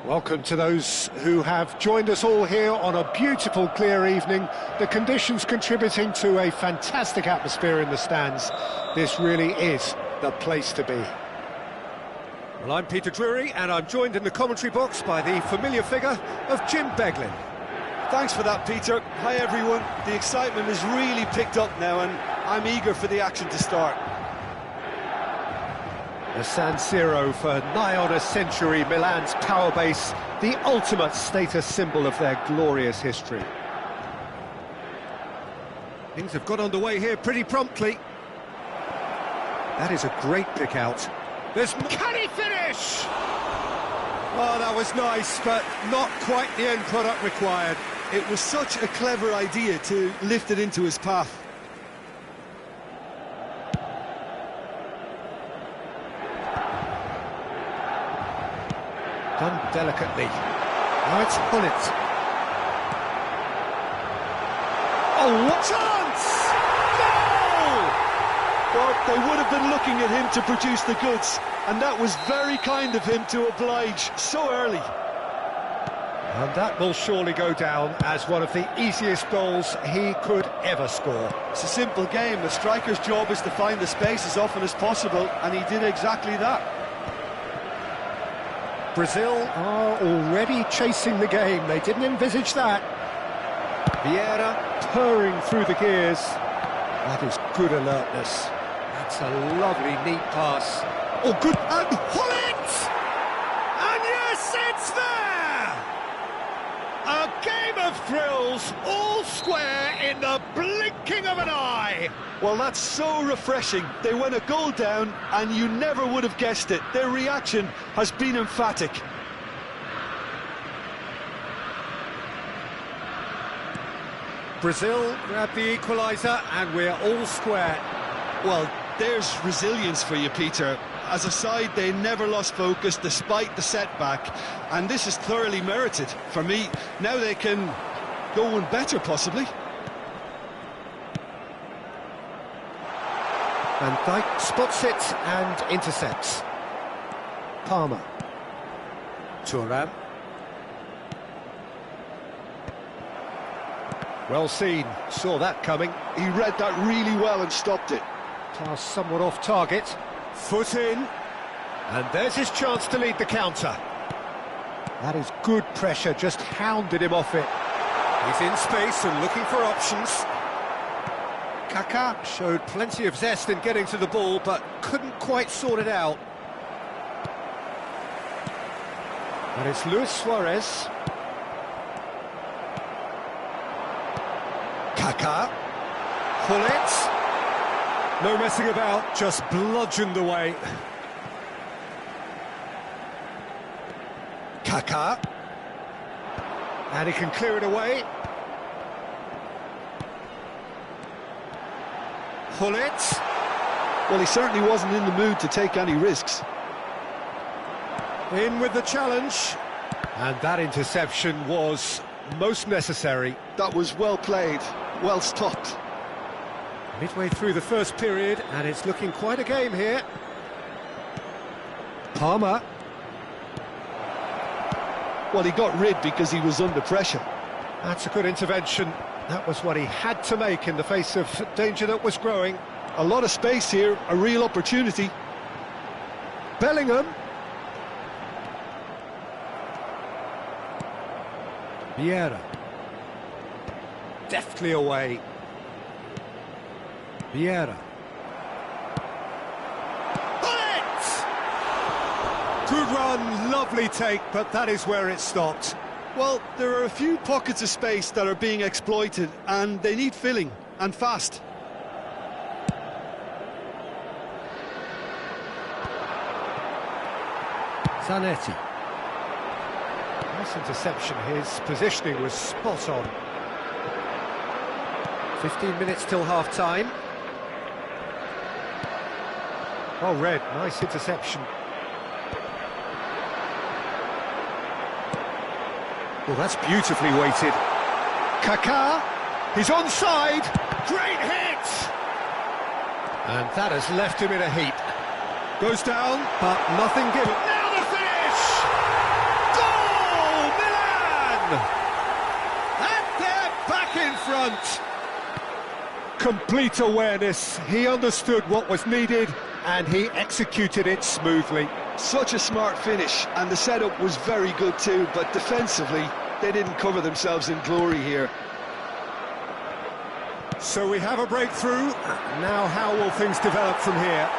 Welcome to those who have joined us all here on a beautiful, clear evening. The conditions contributing to a fantastic atmosphere in the stands. This really is the place to be. Well, I'm Peter Drury, and I'm joined in the commentary box by the familiar figure of Jim Beglin. Thanks for that, Peter. Hi, everyone. The excitement has really picked up now, and I'm eager for the action to start. The San Siro for nigh on a century, Milan's power base, the ultimate status symbol of their glorious history. Things have got underway here pretty promptly. That is a great pick out. Can he finish? Oh, that was nice, but not quite the end product required. It was such a clever idea to lift it into his path. Done delicately. Now it's Gullit. Oh, what chance! Goal! Well, they would have been looking at him to produce the goods, and that was very kind of him to oblige so early. And that will surely go down as one of the easiest goals he could ever score. It's a simple game. The striker's job is to find the space as often as possible, and he did exactly that. Brazil are already chasing the game. They didn't envisage that. Vieira purring through the gears. That is good alertness. That's a lovely, neat pass. Oh, good. And Gullit! And yes, it's there! A game of thrills, all square in the blinking of an eye. Well, that's so refreshing. They went a goal down, and you never would have guessed it. Their reaction has been emphatic. Brazil grab the equaliser, and we're all square. Well, there's resilience for you, Peter. As a side, they never lost focus despite the setback, and this is thoroughly merited. For me, now they can go one better, possibly. Van Dijk spots it and intercepts. Palmer. Thuram. Well seen, saw that coming. He read that really well and stopped it. Pass somewhat off target. Foot in. And there's his chance to lead the counter. That is good pressure, just hounded him off it. He's in space and looking for options. Kaká showed plenty of zest in getting to the ball, but couldn't quite sort it out. And it's Luis Suarez. Kaká. Gullit. No messing about, just bludgeoned away. Kaká. And he can clear it away. Gullit. Well, he certainly wasn't in the mood to take any risks. In with the challenge. And that interception was most necessary. That was well played, well stopped. Midway through the first period, and it's looking quite a game here. Palmer. Well, he got rid because he was under pressure. That's a good intervention. That was what he had to make in the face of danger that was growing. A lot of space here, a real opportunity. Bellingham. Vieira. Deftly away. Vieira. Gullit! Good run, lovely take, but that is where it stopped. Well, there are a few pockets of space that are being exploited, and they need filling, and fast. Zanetti. Nice interception, his positioning was spot on. 15 minutes till half-time. Oh, Red, nice interception. Well, that's beautifully weighted. Kaká, he's onside. Great hit! And that has left him in a heap. Goes down, but nothing given. Now the finish! Goal! front. Complete awareness. He understood what was needed and he executed it smoothly. Such a smart finish, and the setup was very good too, but defensively they didn't cover themselves in glory here. So we have a breakthrough. Now how will things develop from here?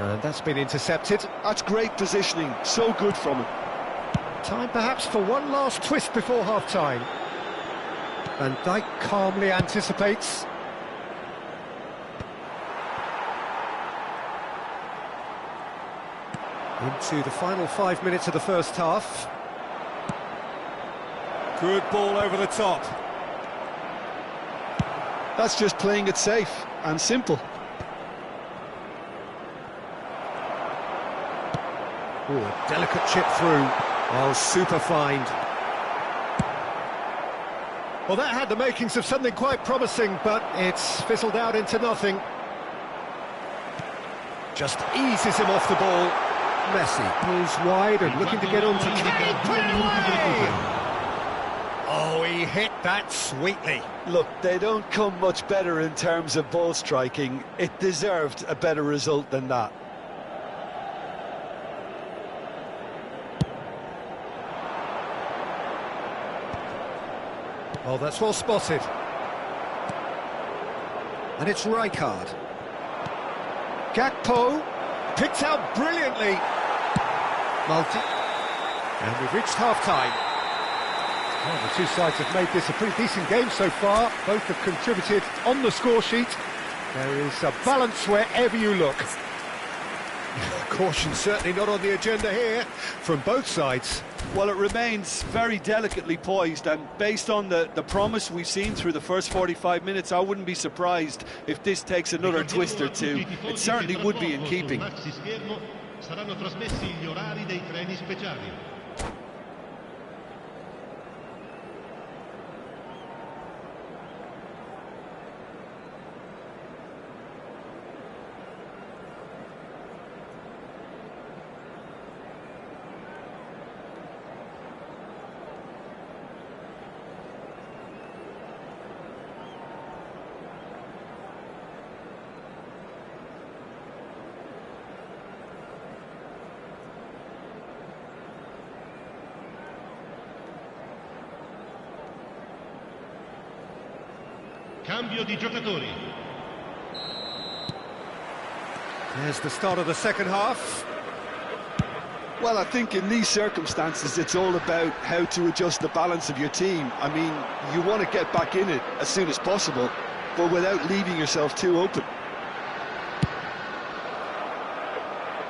And that's been intercepted. That's great positioning, so good from him. Time perhaps for one last twist before half-time. Van Dijk calmly anticipates. Into the final 5 minutes of the first half. Good ball over the top. That's just playing it safe and simple. Ooh, a delicate chip through. Oh, super find. Well, that had the makings of something quite promising, but it's fizzled out into nothing. Just eases him off the ball. Messi pulls wide and looking to get on to... Can he put it away? Oh, he hit that sweetly. Look, they don't come much better in terms of ball striking. It deserved a better result than that. Oh, that's well spotted. And it's Rijkaard. Gakpo picked out brilliantly. And we've reached half-time. Well, the two sides have made this a pretty decent game so far. Both have contributed on the score sheet. There is a balance wherever you look. Caution certainly not on the agenda here from both sides. Well, it remains very delicately poised, and based on the promise we've seen through the first 45 minutes, I wouldn't be surprised if this takes another twist or two. It certainly would be in keeping. Saranno trasmessi gli orari dei treni speciali. Cambio di giocatori. There's the start of the second half. Well, I think in these circumstances it's all about how to adjust the balance of your team. I mean, you want to get back in it as soon as possible, but without leaving yourself too open.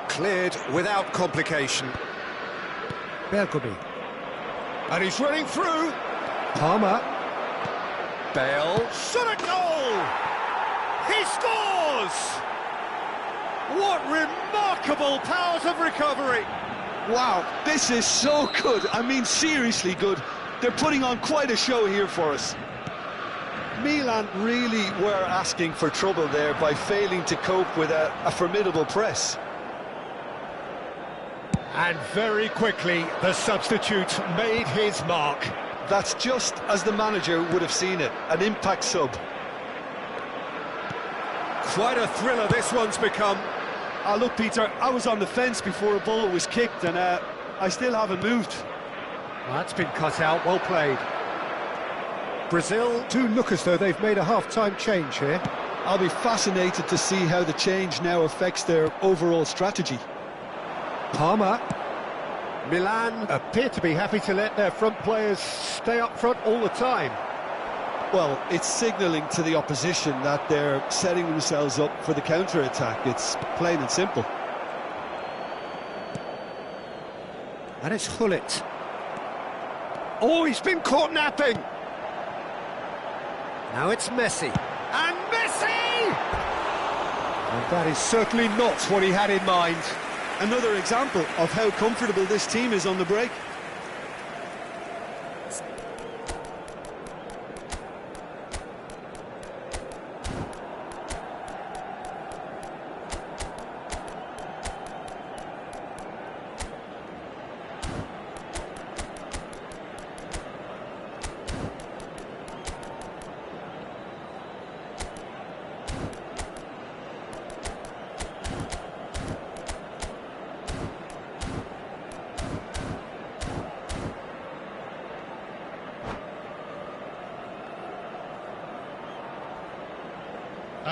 Cleared without complication. Bergomi. And he's running through. Palmer. Bale. Shot at goal! He scores! What remarkable powers of recovery! Wow, this is so good. I mean, seriously good. They're putting on quite a show here for us. Milan really were asking for trouble there by failing to cope with a formidable press. And very quickly, the substitute made his mark. That's just as the manager would have seen it, an impact sub. Quite a thriller this one's become. Look, Peter, I was on the fence before a ball was kicked, and I still haven't moved. Well, that's been cut out, well played. Brazil do look as though they've made a half-time change here. I'll be fascinated to see how the change now affects their overall strategy. Palmer. Milan appear to be happy to let their front players stay up front all the time. Well, it's signalling to the opposition that they're setting themselves up for the counter-attack. It's plain and simple. And it's Gullit. Oh, he's been caught napping! Now it's Messi. And Messi! And that is certainly not what he had in mind. Another example of how comfortable this team is on the break.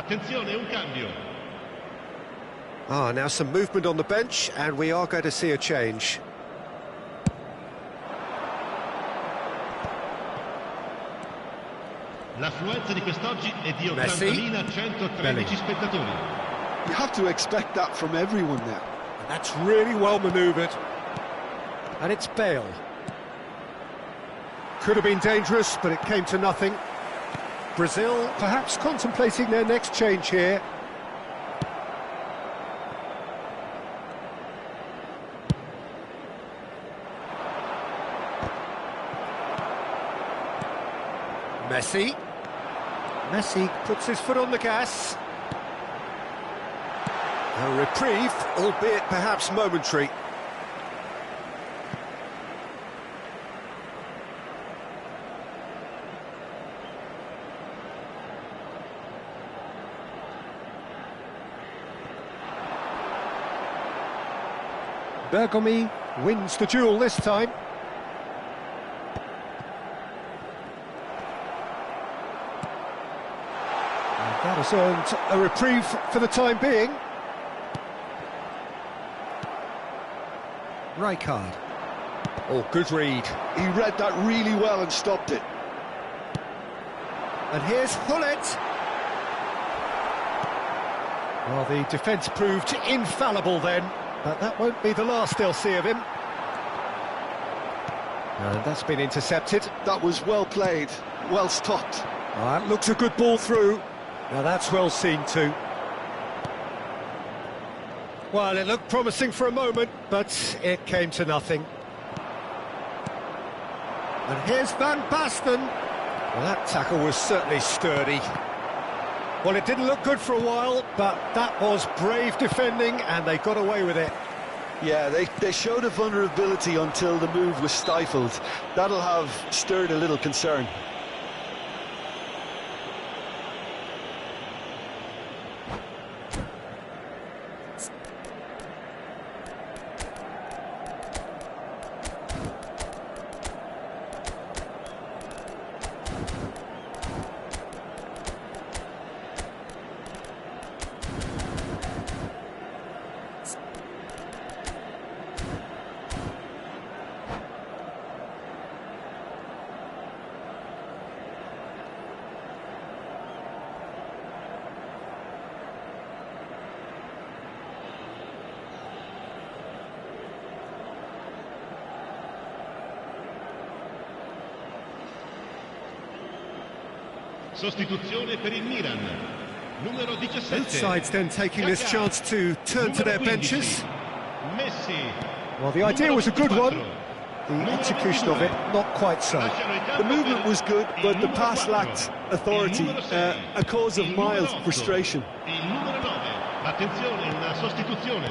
Attenzione, un cambio. Ah, now some movement on the bench, and we are going to see a change. L'affluenza di quest'oggi è di Messi. 80.113 spettatori. You have to expect that from everyone now. That's really well manoeuvred. And it's Bale. Could have been dangerous, but it came to nothing. Brazil perhaps contemplating their next change here. Messi. Messi puts his foot on the gas. A reprieve, albeit perhaps momentary. Bergomi wins the duel this time. And that has earned a reprieve for the time being. Rijkaard. Oh, good read. He read that really well and stopped it. And here's Hullet. Well, the defence proved infallible then, but that won't be the last they'll see of him. And that's been intercepted. That was well played, well stopped. That looks a good ball through. Now that's well seen too. Well, it looked promising for a moment, but it came to nothing. And here's Van Basten. Well, that tackle was certainly sturdy. Well, it didn't look good for a while, but that was brave defending, and they got away with it. Yeah, they showed a vulnerability until the move was stifled. That'll have stirred a little concern. Sostituzione per il Milan. Numero 17. Both sides then taking this chance to turn to their benches. Messi. Well, the idea was a good one. The execution of it, not quite so. The movement was good, but the pass lacked authority, a cause of mild frustration. Il numero 9. Attenzione, una sostituzione.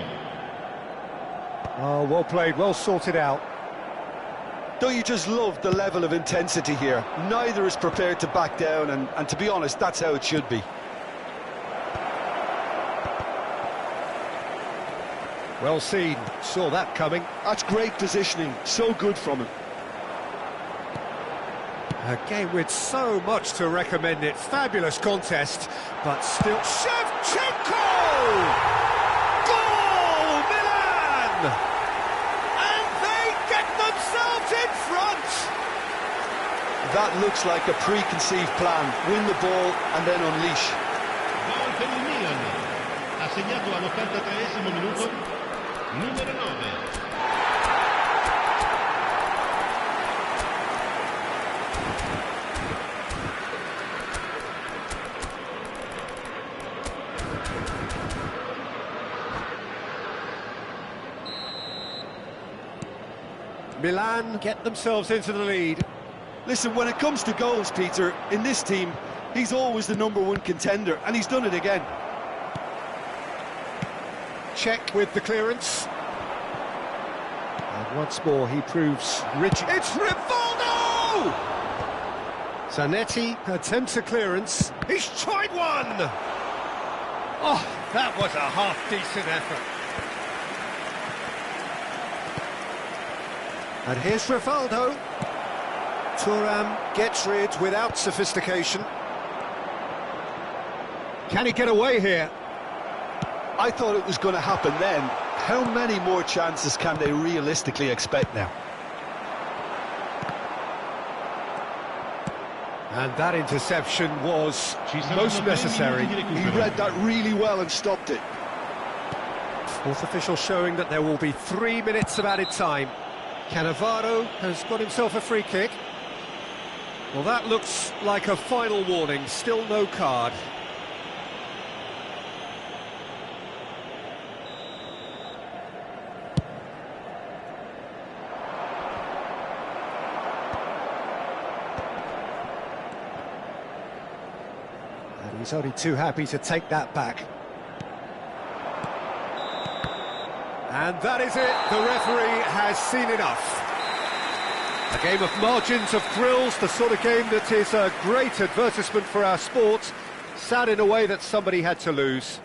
Oh, well played, well sorted out. Don't you just love the level of intensity here? Neither is prepared to back down, and to be honest, that's how it should be. Well seen, saw that coming. That's great positioning, so good from him. A game with so much to recommend it. Fabulous contest, but still... Shevchenko! Goal, Milan! And they get themselves in front! That looks like a preconceived plan. Win the ball and then unleash. Gol per il Milan. Ha segnato all'83esimo minuto. Numero 9. Milan get themselves into the lead. Listen, when it comes to goals, Peter, in this team, he's always the #1 contender, and he's done it again. Check with the clearance. And once more he proves rich. It's Rivaldo! Zanetti attempts a clearance. He's tried one! Oh, that was a half-decent effort. And here's Rivaldo. Thuram gets rid without sophistication. Can he get away here? I thought it was going to happen then. How many more chances can they realistically expect now? And that interception was most necessary. He read that really well and stopped it. Fourth official showing that there will be 3 minutes of added time. Cannavaro has got himself a free kick. Well, that looks like a final warning, still no card. And he's only too happy to take that back. And that is it, the referee has seen enough. A game of margins, of thrills, the sort of game that is a great advertisement for our sport. Sad in a way that somebody had to lose.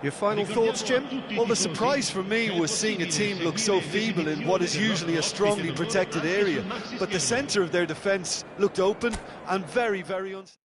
Your final thoughts, Jim? Well, the surprise for me was seeing a team look so feeble in what is usually a strongly protected area. But the centre of their defence looked open and very, very unstable.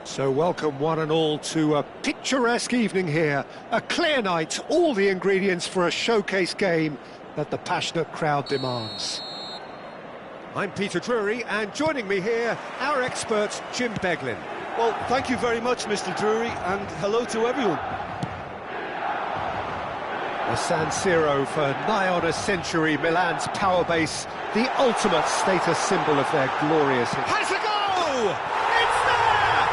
So welcome one and all to a picturesque evening here. A clear night, all the ingredients for a showcase game that the passionate crowd demands. I'm Peter Drury, and joining me here, our expert, Jim Beglin. Well, thank you very much, Mr. Drury, and hello to everyone. The San Siro for nigh on a century, Milan's power base, the ultimate status symbol of their glorious history. Has a go! It's there!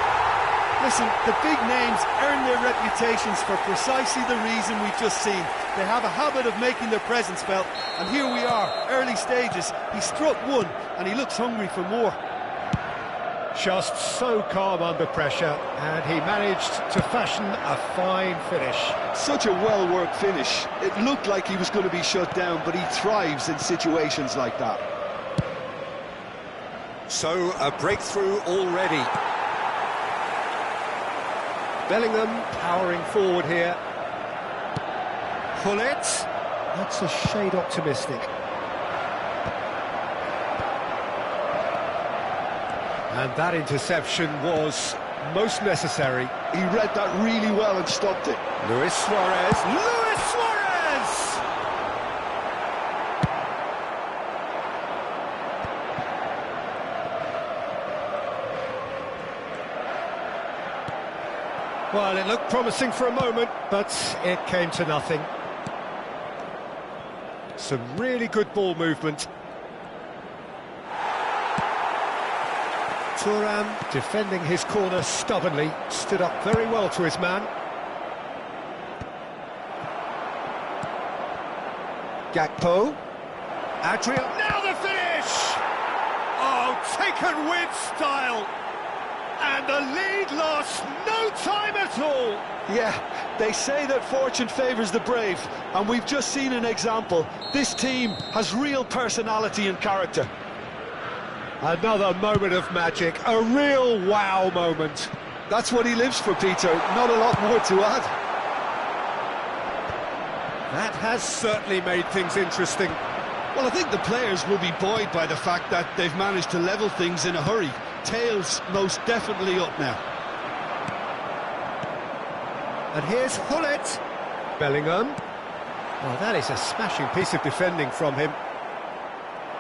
Listen, the big names earn their reputations for precisely the reason we've just seen. They have a habit of making their presence felt, and here we are, early stages. He struck one, and he looks hungry for more. Just so calm under pressure, and he managed to fashion a fine finish. Such a well-worked finish. It looked like he was going to be shut down, but he thrives in situations like that. So, a breakthrough already. Bellingham powering forward here. Gullit. That's a shade optimistic. And that interception was most necessary. He read that really well and stopped it. Luis Suarez. Luis Suarez! Well, it looked promising for a moment, but it came to nothing. Some really good ball movement. Thuram, defending his corner stubbornly, stood up very well to his man. Gakpo. Adrian, now the finish! Oh, taken with style! And the lead lost no time at all! Yeah, they say that fortune favours the brave, and we've just seen an example. This team has real personality and character. Another moment of magic, a real wow moment. That's what he lives for, Peter, not a lot more to add. That has certainly made things interesting. Well, I think the players will be buoyed by the fact that they've managed to level things in a hurry. Tails most definitely up now. And here's Gullit. Bellingham. Well, that is a smashing piece of defending from him.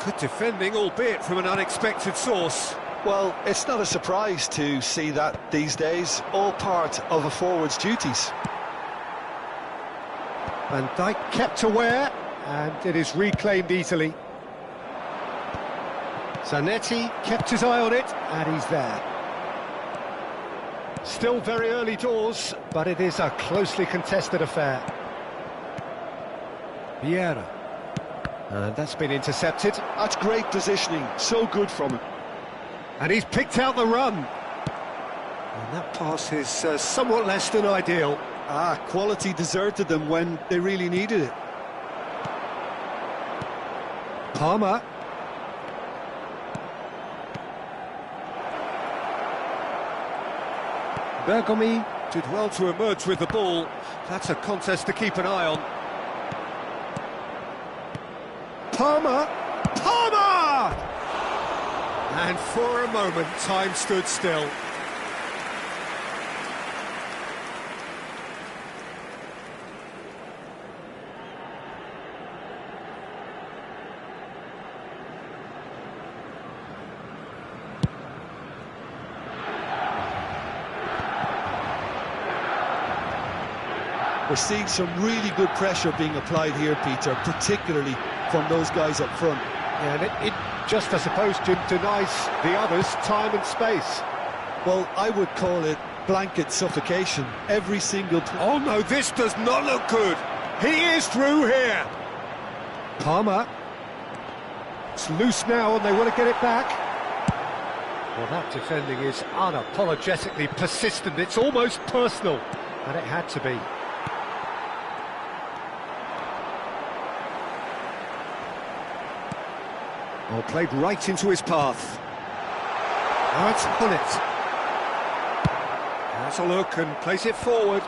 Good defending, albeit from an unexpected source. Well, it's not a surprise to see that these days, all part of a forward's duties. Van Dijk kept aware, and it is reclaimed easily. Zanetti kept his eye on it, and he's there. Still very early doors, but it is a closely contested affair. Vieira. And that's been intercepted. That's great positioning, so good from him. And he's picked out the run. And that pass is somewhat less than ideal. Quality deserted them when they really needed it. Palmer. Bergomi did well to emerge with the ball. That's a contest to keep an eye on. Palmer! Palmer! And for a moment, time stood still. We're seeing some really good pressure being applied here, Peter, particularly from those guys up front. And it just, I suppose, denies the others time and space. Well, I would call it blanket suffocation. Every single... Oh no, this does not look good. He is through here. Palmer. It's loose now and they want to get it back. Well, that defending is unapologetically persistent. It's almost personal. And it had to be. Oh, played right into his path. Now it's Gullit. Has a look and plays it forward.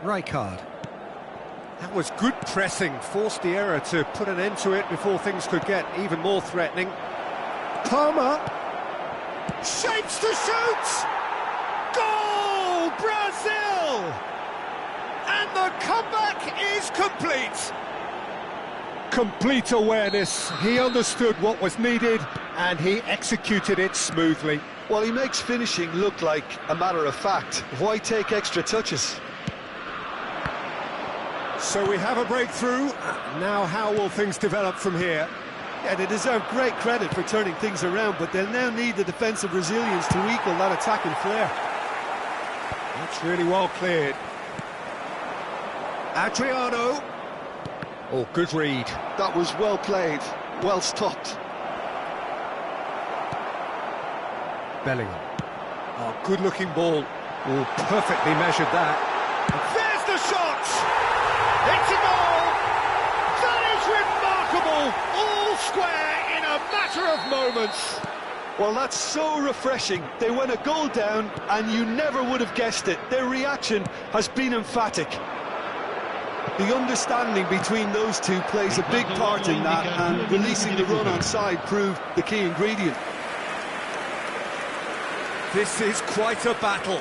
Rijkaard. That was good pressing, forced the error to put an end to it before things could get even more threatening. Palmer. Shapes to shoot! Goal! Brazil! And the comeback is complete. Complete awareness. He understood what was needed and he executed it smoothly. Well, he makes finishing look like a matter of fact. Why take extra touches? So we have a breakthrough. Now how will things develop from here? Yeah, they deserve great credit for turning things around, but they'll now need the defensive resilience to equal that attacking flair. That's really well cleared. Adriano. Oh, good read. That was well played, well stopped. Bellingham. Oh, good-looking ball. Oh, perfectly measured that. There's the shot! It's a goal! That is remarkable! All square in a matter of moments. Well, that's so refreshing. They went a goal down, and you never would have guessed it. Their reaction has been emphatic. The understanding between those two plays a big part in that, and releasing the run on side proved the key ingredient. This is quite a battle.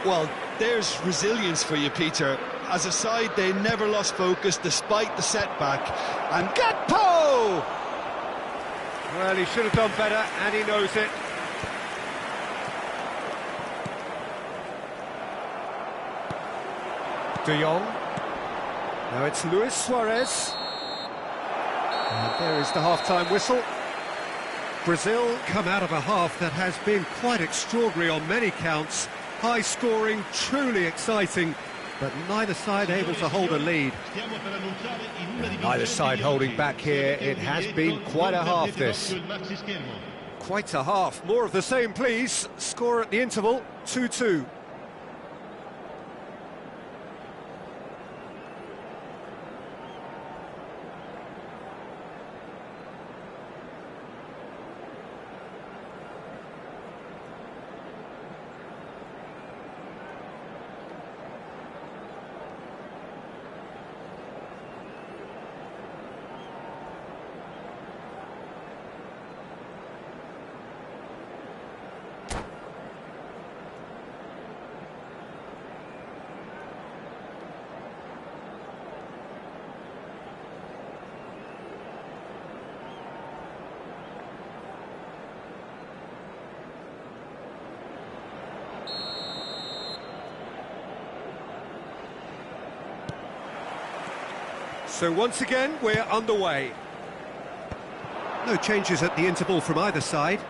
Well, there's resilience for you, Peter. As a side, they never lost focus despite the setback. And Gakpo! Well, he should have done better, and he knows it. De Jong. Now it's Luis Suarez. And there is the half-time whistle. Brazil come out of a half that has been quite extraordinary on many counts. High scoring, truly exciting, but neither side able to hold a lead. Neither side holding back here. It has been quite a half, this. Quite a half. More of the same, please. Score at the interval, 2-2. So once again, we're underway. No changes at the interval from either side.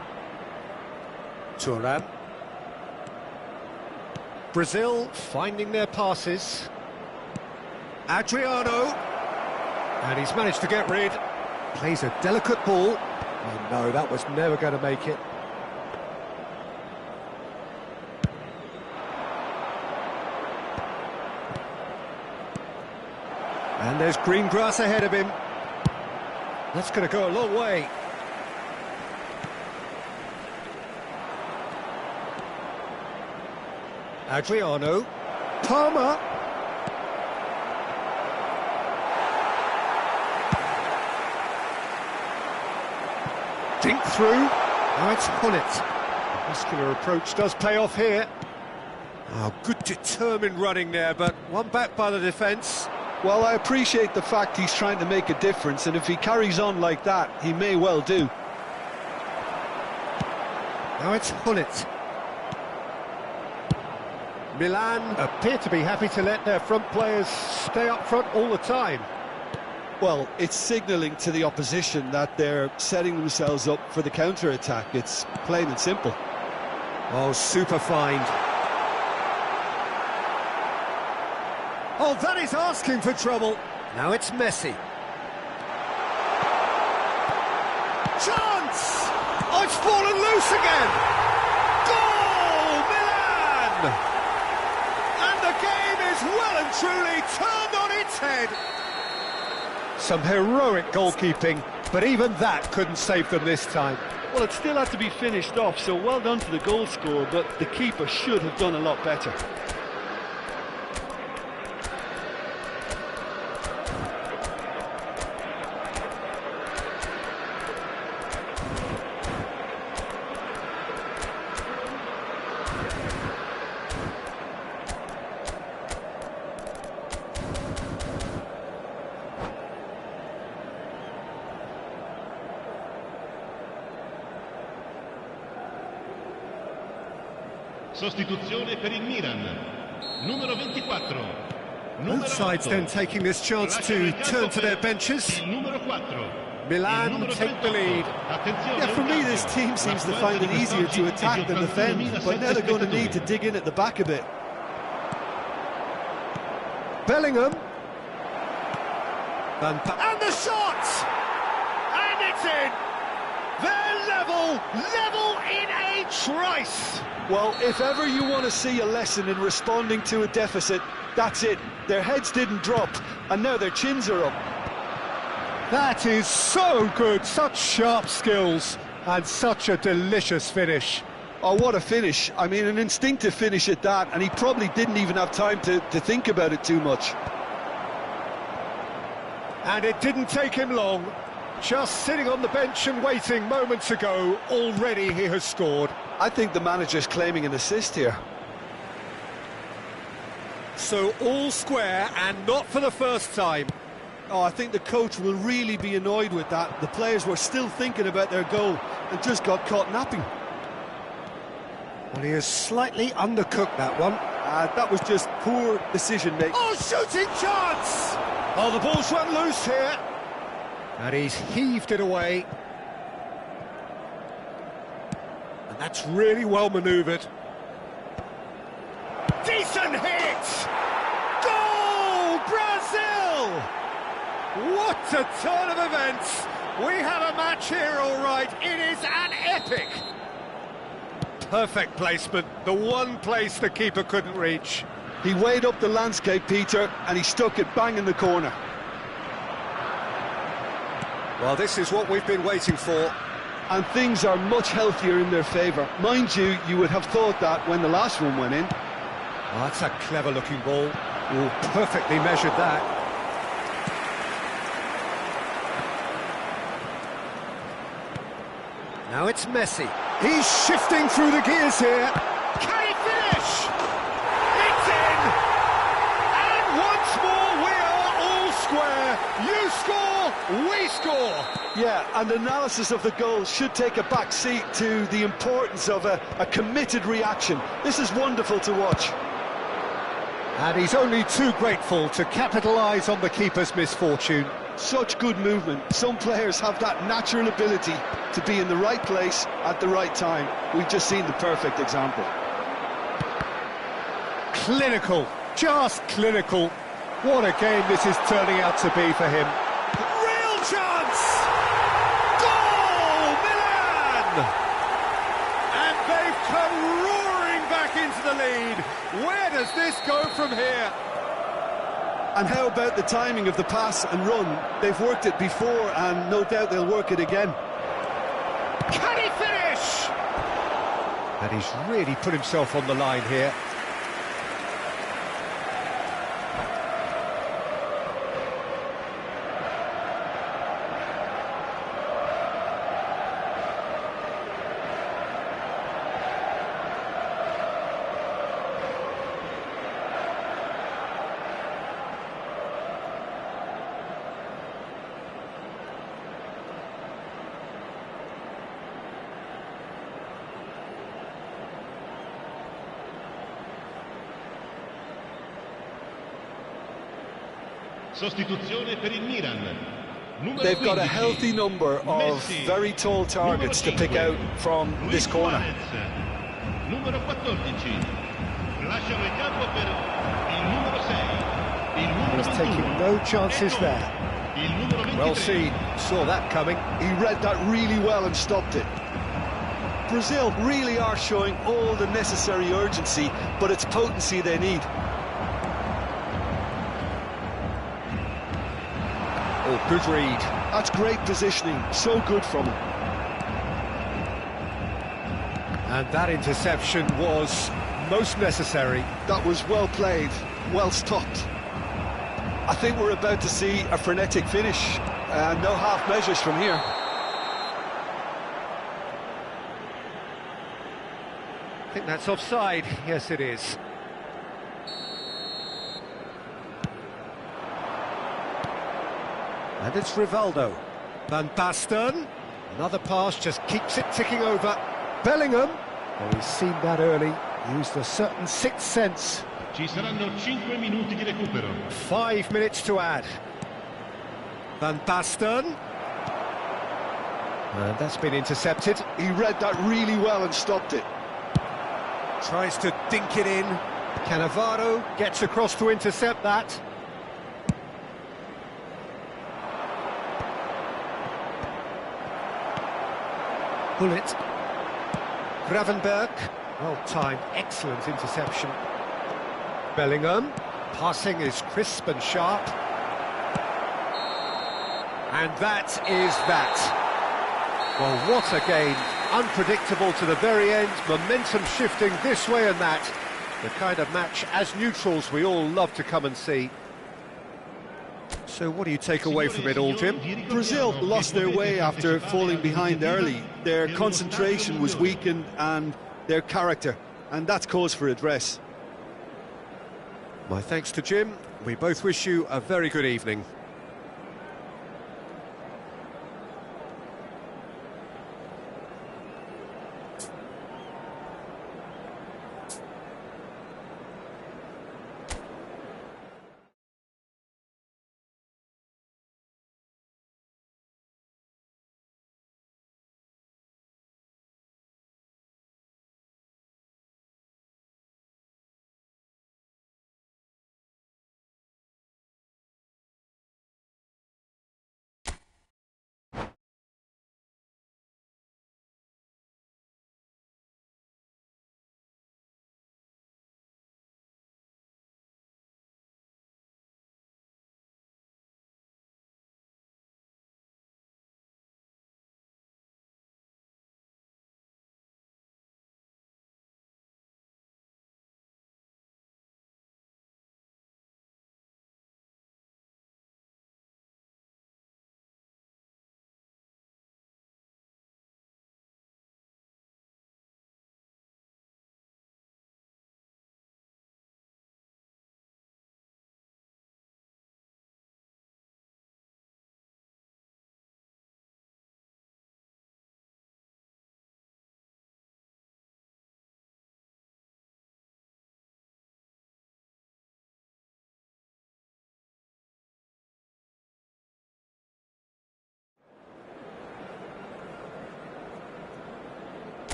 Thuram. Brazil finding their passes. Adriano. And he's managed to get rid. Plays a delicate ball. Oh no, that was never going to make it. And there's green grass ahead of him. That's going to go a long way. Adriano. Palmer. Dink through. Now it's Gullit. Muscular approach does pay off here. Oh, good determined running there, but one back by the defence. Well, I appreciate the fact he's trying to make a difference, and if he carries on like that, he may well do. Now it's Gullit. Milan appear to be happy to let their front players stay up front all the time. Well, it's signalling to the opposition that they're setting themselves up for the counter-attack. It's plain and simple. Oh, super find. Oh, that is asking for trouble. Now it's Messi. Chance! Oh, it's fallen loose again. Goal, Milan! And the game is well and truly turned on its head. Some heroic goalkeeping, but even that couldn't save them this time. Well, it still had to be finished off, so well done to the goal scorer, but the keeper should have done a lot better. Sostituzione per il Milan. Numero 24. Both sides then taking this chance to turn to their benches. Il numero 4. Milan take the lead. Yeah, for me, this team seems to find it easier to attack than defend, but now they're going to need to dig in at the back a bit. Bellingham. And the shot! And it's in! They're level in a trice! Well, if ever you want to see a lesson in responding to a deficit, that's it. Their heads didn't drop, and now their chins are up. That is so good, such sharp skills, and such a delicious finish. Oh, what a finish. I mean, an instinctive finish at that, and he probably didn't even have time to think about it too much. And it didn't take him long. Just sitting on the bench and waiting moments ago, already he has scored. I think the manager's claiming an assist here. So all square, and not for the first time. Oh, I think the coach will really be annoyed with that. The players were still thinking about their goal and just got caught napping. Well, he has slightly undercooked that one. That was just poor decision-making. Oh, shooting chance! Oh, the ball's run loose here. And he's heaved it away. And that's really well manoeuvred. Decent hit! Goal! Brazil! What a turn of events! We have a match here, all right. It is an epic. Perfect placement, the one place the keeper couldn't reach. He weighed up the landscape, Peter, and he stuck it bang in the corner. Well, this is what we've been waiting for. And things are much healthier in their favour. Mind you, you would have thought that when the last one went in. Oh, that's a clever-looking ball. Oh, perfectly measured that. Now it's Messi. He's shifting through the gears here. Can he finish? It's in! And once more we are all square. You score, we score. Yeah, and analysis of the goal should take a back seat to the importance of a committed reaction. This is wonderful to watch. And he's only too grateful to capitalise on the keeper's misfortune. Such good movement. Some players have that natural ability to be in the right place at the right time. We've just seen the perfect example. Clinical, just clinical. What a game this is turning out to be for him. Real chance! Goal, Milan! And they've come roaring back into the lead. Where does this go from here? And how about the timing of the pass and run? They've worked it before, and no doubt they'll work it again. Can he finish? And he's really put himself on the line here. Sostituzione per il Milan. They've got a healthy number of very tall targets to pick out from this corner. Numero 14. Lasciano il campo per il numero 6. Il numero He's taking no chances there. Il numero 23. Well seen, saw that coming. He read that really well and stopped it. Brazil really are showing all the necessary urgency, but it's potency they need. Oh, good read. That's great positioning, so good from him. And that interception was most necessary. That was well played, well stopped. I think we're about to see a frenetic finish. No half measures from here. I think that's offside. Yes, it is. And it's Rivaldo. Van Basten. Another pass just keeps it ticking over. Bellingham. Oh, he's seen that early. Used a certain sixth sense. Ci saranno 5 minuti di recupero. 5 minutes to add. Van Basten. And that's been intercepted. He read that really well and stopped it. Tries to dink it in. Cannavaro gets across to intercept that. Bullet. Gravenberg. Well timed, excellent interception. Bellingham. Passing is crisp and sharp. And that is that. Well, what a game. Unpredictable to the very end, momentum shifting this way and that. The kind of match, as neutrals, we all love to come and see. So what do you take away from it all, Jim? Brazil lost their way after falling behind early. Their concentration was weakened and their character, and that's cause for address. My thanks to Jim. We both wish you a very good evening.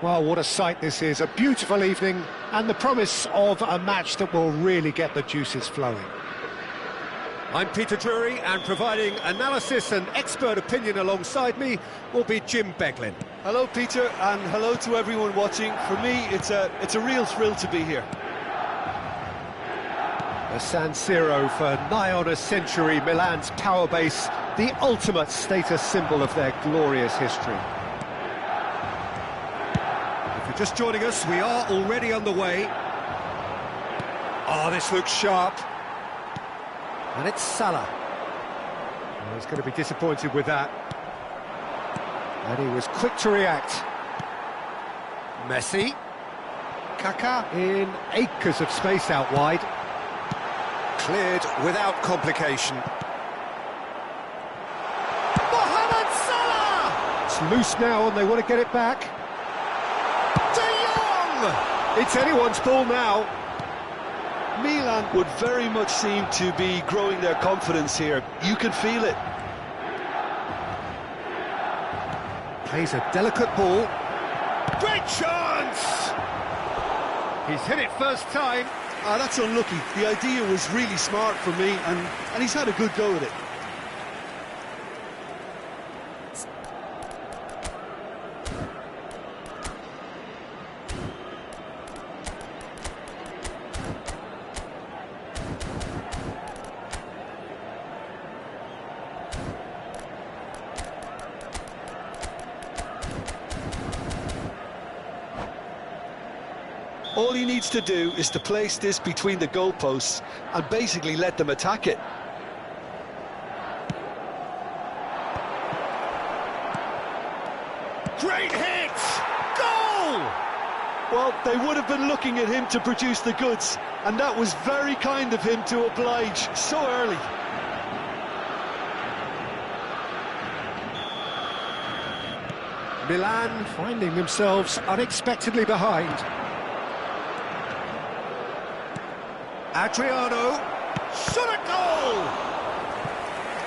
Well, what a sight this is, a beautiful evening, and the promise of a match that will really get the juices flowing. I'm Peter Drury, and providing analysis and expert opinion alongside me will be Jim Beglin. Hello, Peter, and hello to everyone watching. For me, it's a real thrill to be here. The San Siro for nigh on a century, Milan's power base, the ultimate status symbol of their glorious history. If you're just joining us, we are already underway. Oh, this looks sharp. And it's Salah. Oh, he's going to be disappointed with that. And he was quick to react. Messi. Kaká in acres of space out wide. Cleared without complication. Mohamed Salah! It's loose now and they want to get it back. De Jong! It's anyone's ball now. Milan would very much seem to be growing their confidence here. You can feel it. Plays a delicate ball. Great chance! He's hit it first time. That's unlucky. The idea was really smart for me, and he's had a good go at it. All he needs to do is to place this between the goalposts and basically let them attack it. Great hit! Goal! Well, they would have been looking at him to produce the goods, and that was very kind of him to oblige so early. Milan finding themselves unexpectedly behind. Adriano, shot a goal!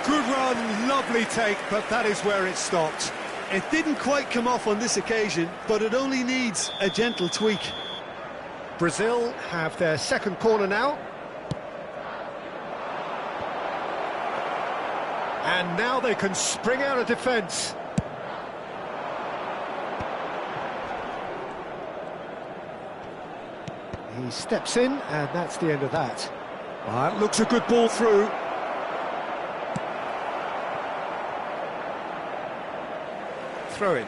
Good run, lovely take, but that is where it stopped. It didn't quite come off on this occasion, but it only needs a gentle tweak. Brazil have their second corner now. And now they can spring out of defence. He steps in, and that's the end of that. That looks a good ball through. Throw in.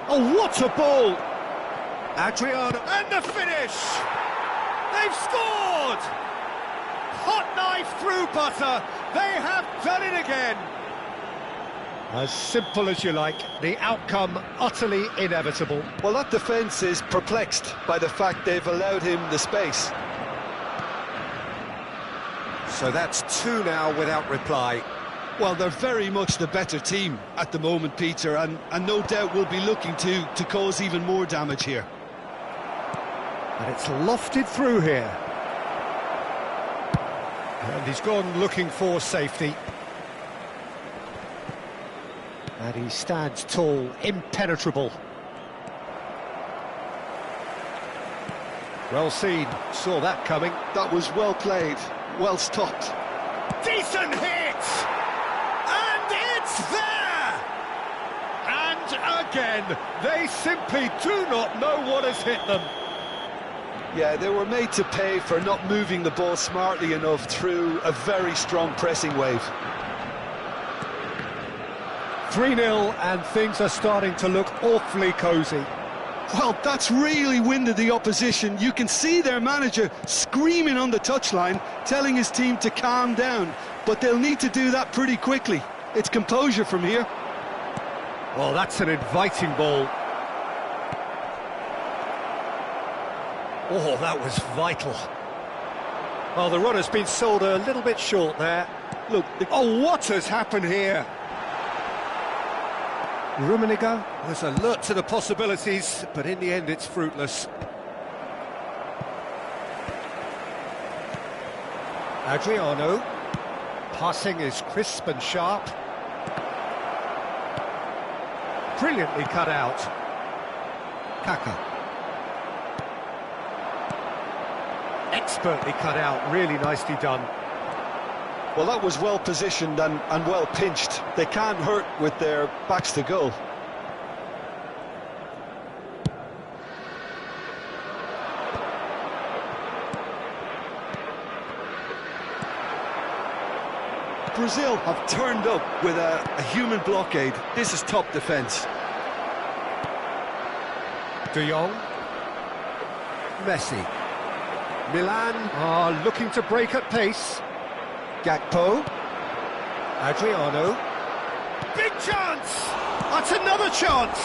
Oh, what a ball! Adriano, and the finish! They've scored! Hot knife through butter. They have done it again. As simple as you like, the outcome utterly inevitable. Well, that defence is perplexed by the fact they've allowed him the space. So that's two now without reply. Well, they're very much the better team at the moment, Peter, and no doubt will be looking to cause even more damage here. And it's lofted through here. And he's gone looking for safety. And he stands tall, impenetrable. Well seen, saw that coming. That was well played, well stopped. Decent hit! And it's there! And again, they simply do not know what has hit them. Yeah, they were made to pay for not moving the ball smartly enough through a very strong pressing wave. 3-0, and things are starting to look awfully cosy. Well, that's really winded the opposition. You can see their manager screaming on the touchline, telling his team to calm down, but they'll need to do that pretty quickly. It's composure from here. Well, that's an inviting ball. Oh, that was vital. Well, the run has been sold a little bit short there. Look, oh, what has happened here? Rummenigge was alert to the possibilities, but in the end it's fruitless. Adriano. Passing is crisp and sharp. Brilliantly cut out. Kaka. Expertly cut out, really nicely done. Well, that was well positioned and well pinched. They can't hurt with their backs to goal. Brazil have turned up with a human blockade. This is top defence. De Jong. Messi. Milan are looking to break at pace. Gakpo. Adriano. Big chance! That's another chance!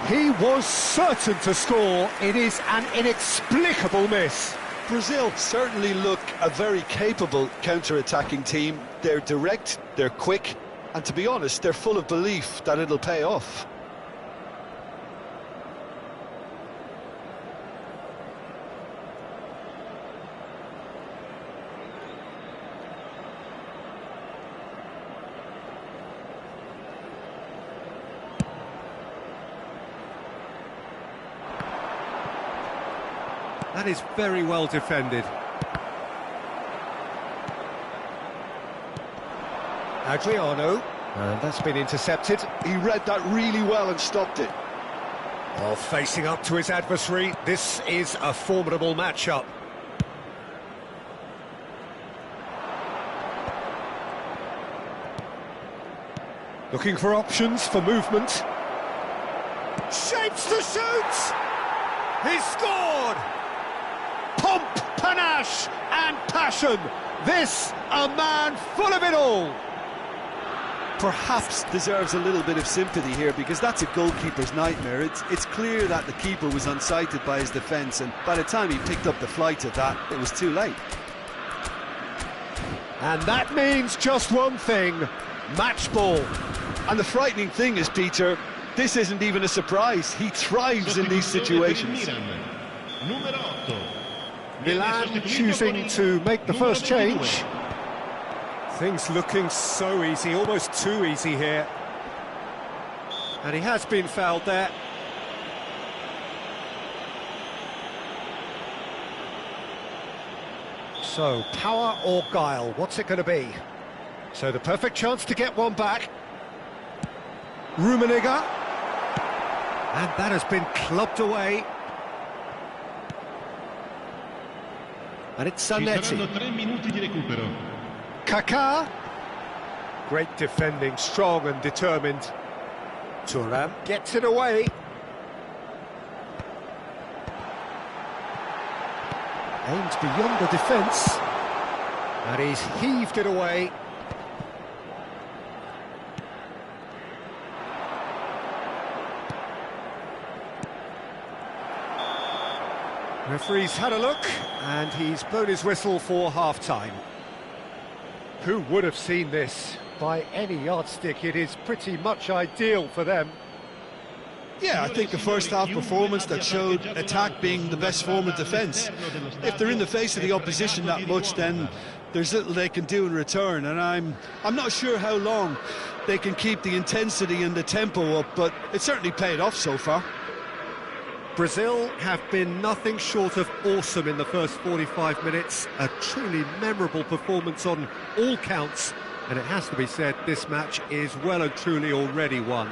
He was certain to score. It is an inexplicable miss. Brazil certainly look a very capable counter-attacking team. They're direct, they're quick, and to be honest, they're full of belief that it'll pay off. That is very well defended. Adriano, and that's been intercepted. He read that really well and stopped it. Oh, facing up to his adversary, this is a formidable matchup. Looking for options for movement. Shapes to shoot! He's scored! Pomp, panache and passion. This, a man full of it all. Perhaps deserves a little bit of sympathy here, because that's a goalkeeper's nightmare. It's clear that the keeper was unsighted by his defence, and by the time he picked up the flight of that, it was too late. And that means just one thing, match ball. And the frightening thing is, Peter, this isn't even a surprise. He thrives in these situations. Milan choosing to make the first change. Things looking so easy, almost too easy here. And he has been fouled there. So, power or guile, what's it going to be? So the perfect chance to get one back. Rummenigge. And that has been clubbed away. And it's Zanetti. Kaká. Great defending, strong and determined. Thuram gets it away. Aims beyond the defence. And he's heaved it away. Referee's had a look, and he's blown his whistle for half-time. Who would have seen this? By any yardstick, it is pretty much ideal for them. Yeah, I think a first-half performance that showed attack being the best form of defence. If they're in the face of the opposition that much, then there's little they can do in return, and I'm not sure how long they can keep the intensity and the tempo up, but it certainly paid off so far. Brazil have been nothing short of awesome in the first 45 minutes. A truly memorable performance on all counts. And it has to be said, this match is well and truly already won.